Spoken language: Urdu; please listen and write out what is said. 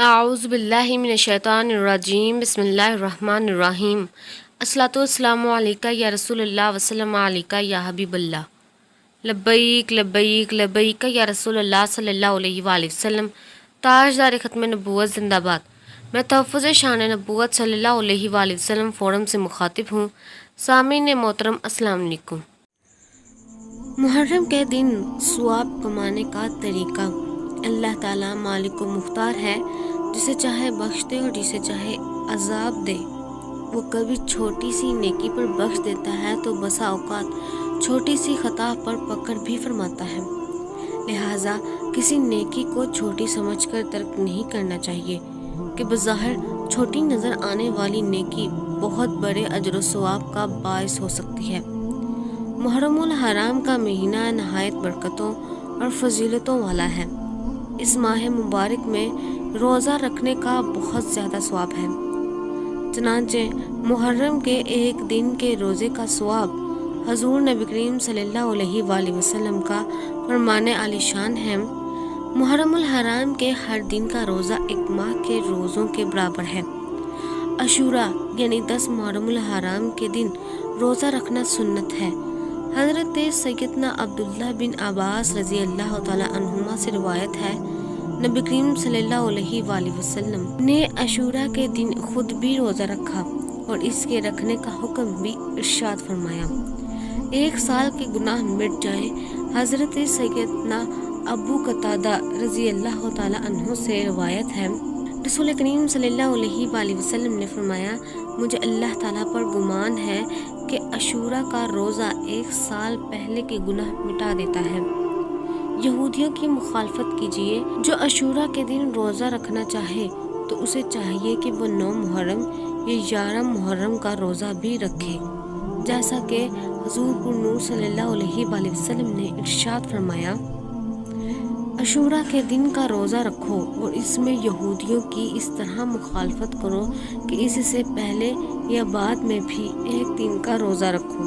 اعوذ باللہ من الشیطان الرجیم بسم اللہ الرحمن الرحیم الصلاۃ والسلام علیکہ یا رسول اللہ وسلم علیکہ یا حبیب اللہ لبیک لبیک لبیک یا رسول اللہ صلی اللہ علیہ وآلہ وسلم تاجدار ختم نبوت زندہ باد۔ میں تحفظ شان نبوت صلی اللہ علیہ وآلہ وسلم فورم سے مخاطب ہوں۔ سامعین محترم السلام علیکم۔ محرم کے دن ثواب کمانے کا طریقہ۔ اللہ تعالیٰ مالک و مختار ہے، جسے چاہے بخش دے اور جسے چاہے عذاب دے۔ وہ کبھی چھوٹی سی نیکی پر بخش دیتا ہے تو بسا اوقات چھوٹی سی خطا پر پکڑ بھی فرماتا ہے۔ لہٰذا کسی نیکی کو چھوٹی سمجھ کر ترک نہیں کرنا چاہیے کہ بظاہر چھوٹی نظر آنے والی نیکی بہت بڑے اجر و ثواب کا باعث ہو سکتی ہے۔ محرم الحرام کا مہینہ نہایت برکتوں اور فضیلتوں والا ہے۔ اس ماہ مبارک میں روزہ رکھنے کا بہت زیادہ ثواب ہے۔ چنانچہ محرم کے ایک دن کے روزے کا ثواب حضور نبی کریم صلی اللہ علیہ وآلہ وسلم کا فرمان عالی شان ہے۔ محرم الحرام کے ہر دن کا روزہ ایک ماہ کے روزوں کے برابر ہے۔ عاشوراء یعنی 10 محرم الحرام کے دن روزہ رکھنا سنت ہے۔ حضرت سیدنا عبداللہ بن عباس رضی اللہ تعالی عنہما سے روایت ہے، نبی کریم صلی اللہ علیہ وآلہ وسلم نے عاشوراء کے دن خود بھی روزہ رکھا اور اس کے رکھنے کا حکم بھی ارشاد فرمایا۔ 1 سال کے گناہ مٹ جائیں۔ حضرت سیدنا ابو قتادہ رضی اللہ تعالی عنہ سے روایت ہے، رسول کریم صلی اللہ علیہ وآلہ وسلم نے فرمایا، مجھے اللہ تعالیٰ پر گمان ہے کہ عاشوراء کا روزہ 1 سال پہلے کے گناہ مٹا دیتا ہے۔ یہودیوں کی مخالفت کیجیے۔ جو عاشوراء کے دن روزہ رکھنا چاہے تو اسے چاہیے کہ وہ 9 محرم یا 11 محرم کا روزہ بھی رکھے، جیسا کہ حضور پر نور صلی اللہ علیہ وآلہ وسلم نے ارشاد فرمایا، عاشوراء کے دن کا روزہ رکھو اور اس میں یہودیوں کی اس طرح مخالفت کرو کہ اس سے پہلے یا بعد میں بھی ایک دن کا روزہ رکھو۔